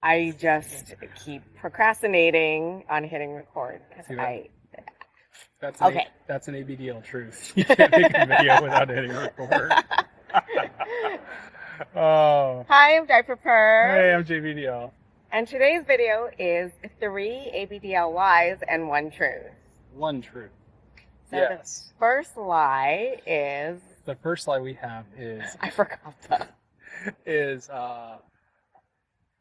I just keep procrastinating on hitting record because See that? I. That's Okay. that's an ABDL truth. You can't make a video without hitting record. Oh, Hi, I'm Diaper hey, Purr, I'm JayBDL. and today's video is 3 ABDL lies and 1 truth. One truth. So Yes. the first lie is The first lie we have I forgot that. is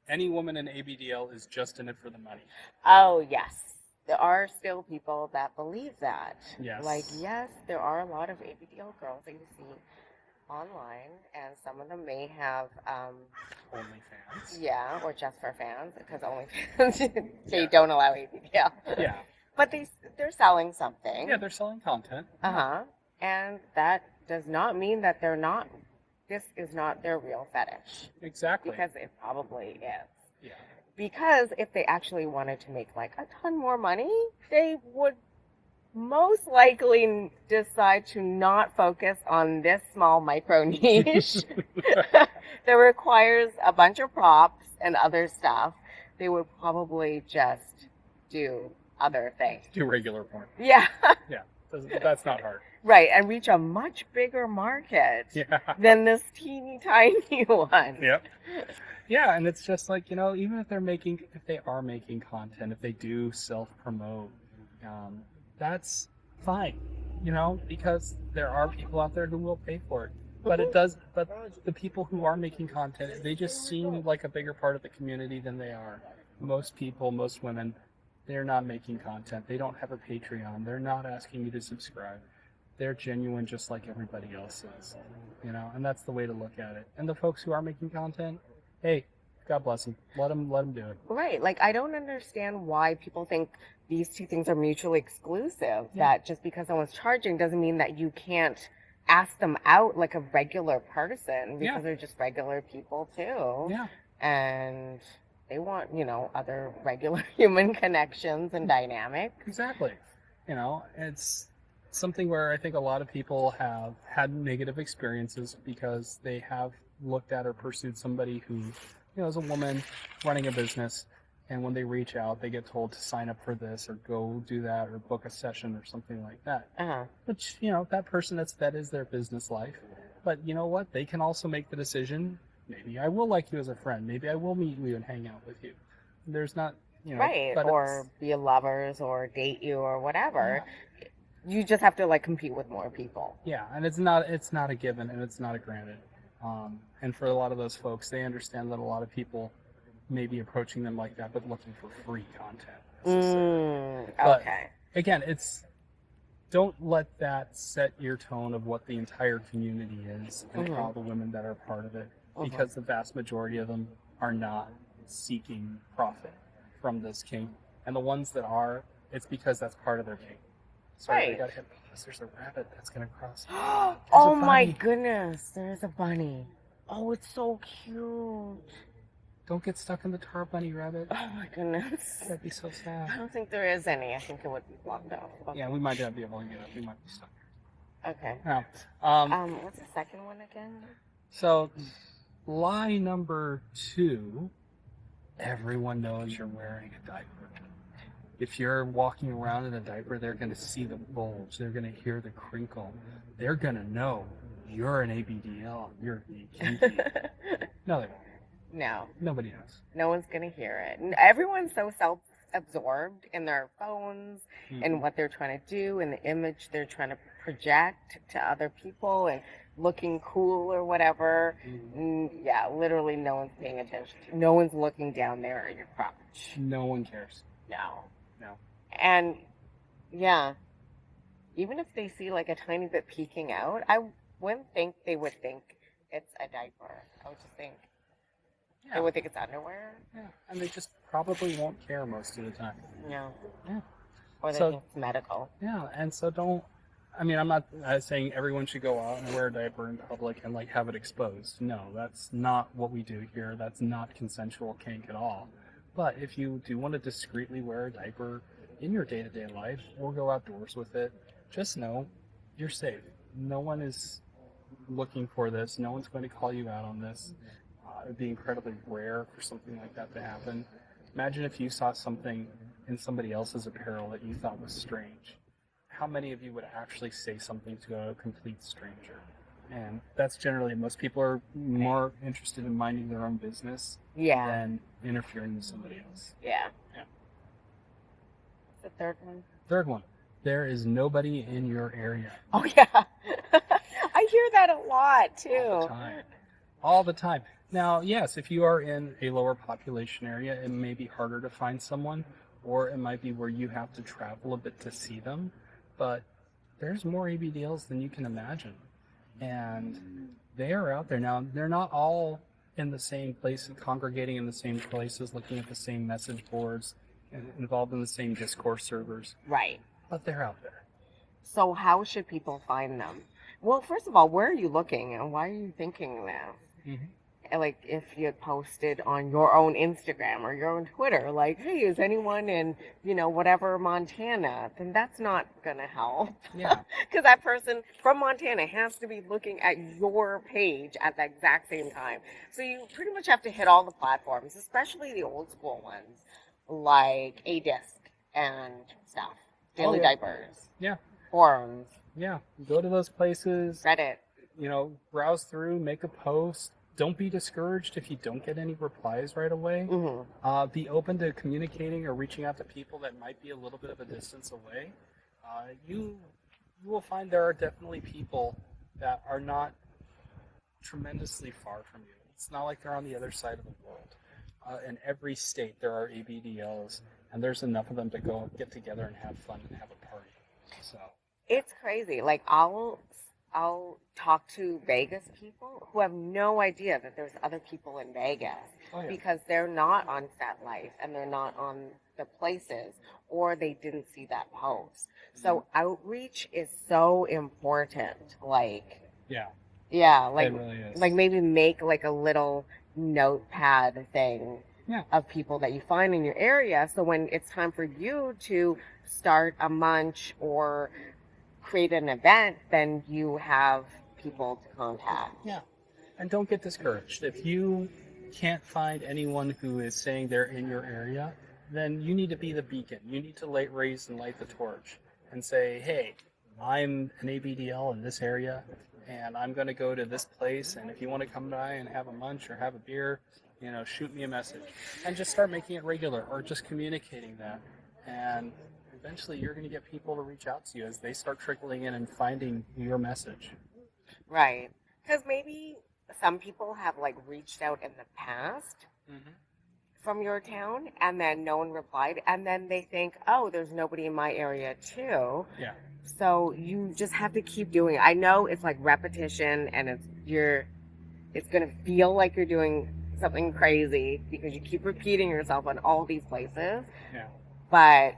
any woman in ABDL is just in it for the money. Oh yes, there are still people that believe that. Yes. Like yes, there are a lot of ABDL girls that you see online, and some of them may have OnlyFans. yeah, or just for fans, because OnlyFans they Yeah. don't allow ABDL. Yeah. But they're selling something. Yeah, they're selling content. Uh-huh. And that does not mean that this is not their real fetish. Exactly. Because it probably is. Yeah. Because if they actually wanted to make like a ton more money, they would most likely decide to not focus on this small micro niche that requires a bunch of props and other stuff. They would probably just do other things. Do regular porn. Yeah. Yeah. That's not hard. Right, and reach a much bigger market Yeah. than this teeny tiny one. Yep. Yeah, and it's just like, even if they are making content, if they do self-promote, that's fine, because there are people out there who will pay for it. But but the people who are making content, they just seem like a bigger part of the community than they are. Most people, most women, they're not making content. They don't have a Patreon. They're not asking you to subscribe. They're genuine just like everybody else is, and that's the way to look at it. And the folks who are making content, hey, God bless them. Let them do it. Right, like I don't understand why people think these two things are mutually exclusive. Yeah. That just because someone's charging doesn't mean that you can't ask them out like a regular person, because Yeah. they're just regular people too. Yeah. And they want, other regular human connections and dynamics. Exactly. It's something where I think a lot of people have had negative experiences because they have looked at or pursued somebody who, is a woman running a business, and when they reach out, they get told to sign up for this or go do that or book a session or something like that. Uh-huh. Which, that person, that is their business life. But you know what? They can also make the decision, maybe I will like you as a friend. Maybe I will meet you and hang out with you. There's not, Right, but or be lovers or date you or whatever. Yeah. You just have to like compete with more people. Yeah, and it's not a given and it's not a granted. And for a lot of those folks, they understand that a lot of people may be approaching them like that, but looking for free content. But Okay. again, don't let that set your tone of what the entire community is and all the women that are part of it, because the vast majority of them are not seeking profit from this kink, and the ones that are, it's because that's part of their kink. Sorry, Right. we got hit. There's a rabbit that's gonna cross. Oh my goodness, there's a bunny. Oh, it's so cute. Don't get stuck in the tar bunny, rabbit. Oh my goodness. That'd be so I sad. don't think there is any. I think it would be blocked out. Yeah, we might not be able to get up. We might be stuck. Okay. Now, What's the second one again? so lie number 2, everyone knows you're wearing a diaper. If you're walking around in a diaper, they're going to see the bulge. They're going to hear the crinkle. They're going to know you're an ABDL. You're kinky. No, they won't. No. Nobody knows. No one's going to hear it. Everyone's so self-absorbed in their phones and what they're trying to do and the image they're trying to project to other people and looking cool or whatever. Yeah, literally no one's paying attention. No one's looking down there at your crotch. No one cares. No. No. And yeah, even if they see like a tiny bit peeking out, I wouldn't think they would think it's a diaper. I would just think they would think it's underwear. Yeah, and they just probably won't care most of the time. No. Yeah. Or they So- think it's medical. Yeah, and so don't. I mean, I'm not saying everyone should go out and wear a diaper in public and like have it exposed. No, that's not what we do here. That's not consensual kink at all. But if you do want to discreetly wear a diaper in your day-to-day life or go outdoors with it, just know you're safe. No one is looking for this. No one's going to call you out on this. It'd be incredibly rare for something like that to happen. Imagine if you saw something in somebody else's apparel that you thought was strange. How many of you would actually say something to a complete stranger? And that's generally, most people are more interested in minding their own business than interfering with somebody else. Yeah. Yeah. The third one? Third one, there is nobody in your area. Oh, yeah. I hear that a lot, too. All the time. Now, yes, if you are in a lower population area, it may be harder to find someone, or it might be where you have to travel a bit to see them, but there's more ABDLs than you can imagine. And they are out there now. They're not all in the same place, congregating in the same places, looking at the same message boards, and involved in the same Discourse servers. Right. But they're out there. So how should people find them? Well, first of all, where are you looking, and why are you thinking this? Like, if you had posted on your own Instagram or your own Twitter, like, hey, is anyone in, whatever, Montana, then that's not going to help. Yeah. Because that person from Montana has to be looking at your page at the exact same time. So you pretty much have to hit all the platforms, especially the old school ones, like A Disc and stuff. Daily Diapers. Yeah. Forums. Yeah. Go to those places. Reddit. Browse through, make a post. Don't be discouraged if you don't get any replies right away. Be open to communicating or reaching out to people that might be a little bit of a distance away. You will find there are definitely people that are not tremendously far from you. It's not like they're on the other side of the world. In every state there are ABDLs, and there's enough of them to go get together and have fun and have a party. So it's crazy. Like, I'll talk to Vegas people who have no idea that there's other people in Vegas because they're not on FetLife and they're not on the places, or they didn't see that post. So outreach is so important. Like, like, it really is. Like, maybe make like a little notepad thing of people that you find in your area. So when it's time for you to start a munch or create an event, then you have people to contact. Yeah. And don't get discouraged. If you can't find anyone who is saying they're in your area, then you need to be the beacon. You need to raise and light the torch and say, hey, I'm an ABDL in this area, and I'm going to go to this place, and if you want to come by and have a munch or have a beer, shoot me a message. And just start making it regular, or just communicating that. And eventually you're going to get people to reach out to you as they start trickling in and finding your message. Right. Because maybe some people have reached out in the past from your town, and then no one replied, and then they think, oh, there's nobody in my area too. Yeah. So you just have to keep doing it. I know it's like repetition, and it's going to feel like you're doing something crazy because you keep repeating yourself on all these places. Yeah. But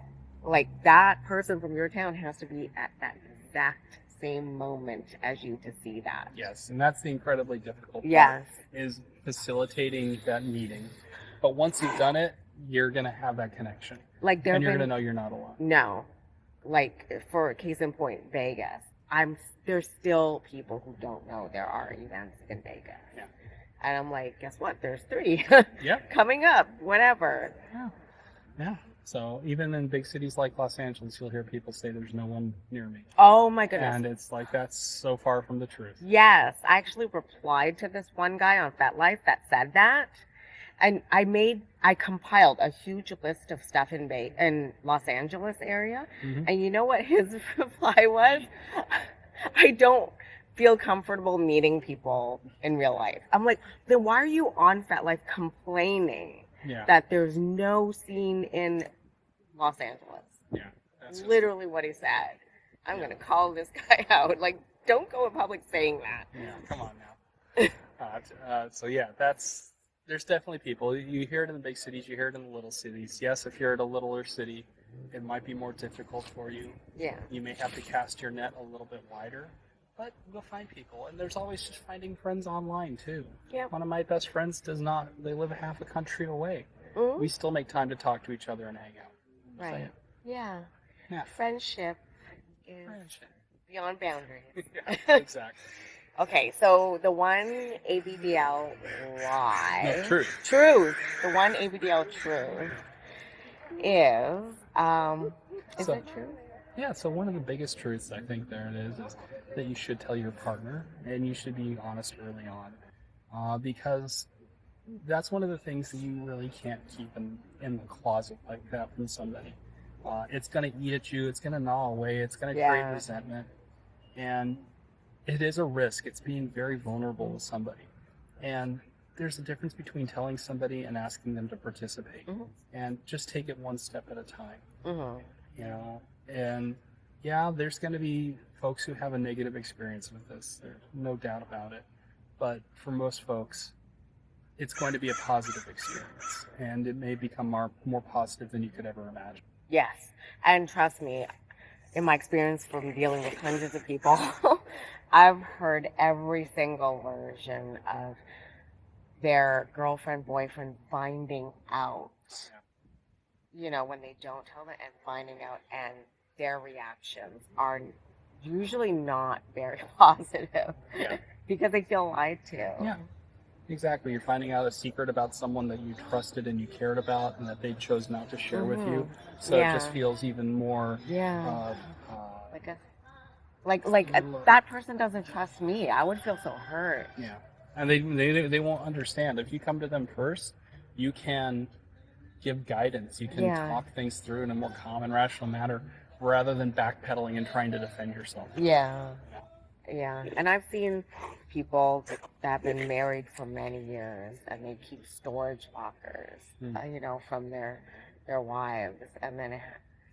that person from your town has to be at that exact same moment as you to see that. Yes, and that's the incredibly difficult part. Yes. Is facilitating that meeting. But once you've done it, you're going to have that connection. And you're going to know you're not alone. No. For case in point, Vegas. There's still people who don't know there are events in Vegas. Yeah. And I'm like, guess what? There's 3 coming up, whatever. Yeah. So even in big cities like Los Angeles, you'll hear people say there's no one near me. Oh my goodness. And it's like, that's so far from the truth. Yes. I actually replied to this one guy on FetLife that said that. And I compiled a huge list of stuff in Los Angeles area. And you know what his reply was? I don't feel comfortable meeting people in real life. I'm like, then why are you on FetLife complaining that there's no scene in Los Angeles? Yeah. That's literally what he said. I'm going to call this guy out. Don't go in public saying that. Yeah, come on now. There's definitely people. You hear it in the big cities, you hear it in the little cities. Yes, if you're at a littler city, it might be more difficult for you. Yeah. You may have to cast your net a little bit wider, but you'll find people. And there's always just finding friends online, too. Yeah. One of my best friends they live half a country away. Mm-hmm. We still make time to talk to each other and hang out. Right. So, yeah. Yeah. Friendship is beyond boundaries. Yeah, exactly. Okay, so the one ABDL lie. No, truth. Truth. The one ABDL truth is So, it true? yeah, so one of the biggest truths I think there it is that you should tell your partner and you should be honest early on. Because that's one of the things that you really can't keep in the closet like that from somebody. It's going to eat at you, it's going to gnaw away, it's going to create resentment. And it is a risk. It's being very vulnerable with somebody. And there's a difference between telling somebody and asking them to participate. Mm-hmm. And just take it one step at a time. Mm-hmm. You know, and yeah, there's going to be folks who have a negative experience with this. There's no doubt about it. But for most folks, it's going to be a positive experience. And it may become more positive than you could ever imagine. Yes. And trust me, in my experience from dealing with hundreds of people, I've heard every single version of their girlfriend, boyfriend finding out, when they don't tell them and finding out, and their reactions are usually not very positive because they feel lied to. Yeah, exactly. You're finding out a secret about someone that you trusted and you cared about and that they chose not to share with you. So it just feels even more... Like that person doesn't trust me. I would feel so hurt. Yeah. And they won't understand. If you come to them first, you can give guidance. You can talk things through in a more calm and rational manner rather than backpedaling and trying to defend yourself. Yeah. And I've seen people that have been married for many years and they keep storage lockers, from their wives. And then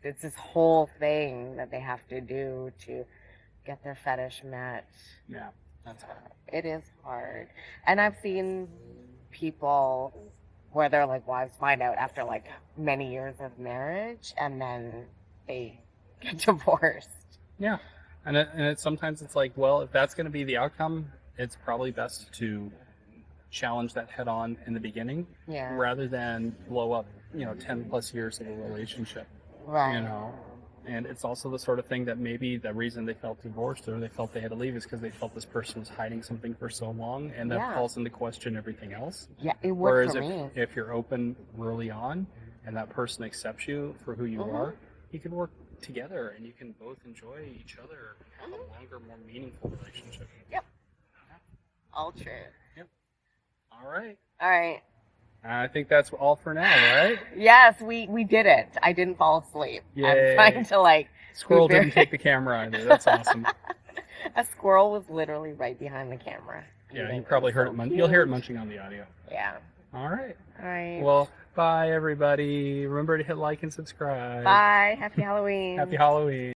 it's this whole thing that they have to do to get their fetish met. Yeah, that's hard. It is hard. And I've seen people where their wives find out after many years of marriage and then they get divorced. Yeah. And sometimes it's like, well, if that's going to be the outcome, it's probably best to challenge that head on in the beginning rather than blow up, 10 plus years of a relationship. Right. And it's also the sort of thing that maybe the reason they felt divorced or they felt they had to leave is because they felt this person was hiding something for so long, and that calls into question everything else. Yeah, it would. Whereas for me. if you're open early on and that person accepts you for who you are, you can work together and you can both enjoy each other and have a longer, more meaningful relationship. Yep. All true. Yep. All right. I think that's all for now, right? Yes, we did it. I didn't fall asleep. Yay. I'm trying to Squirrel didn't take the camera either. That's awesome. A squirrel was literally right behind the camera. Yeah, you probably heard it. You'll hear it munching on the audio. Yeah. All right. Well, bye everybody. Remember to hit like and subscribe. Bye. Happy Halloween. Happy Halloween.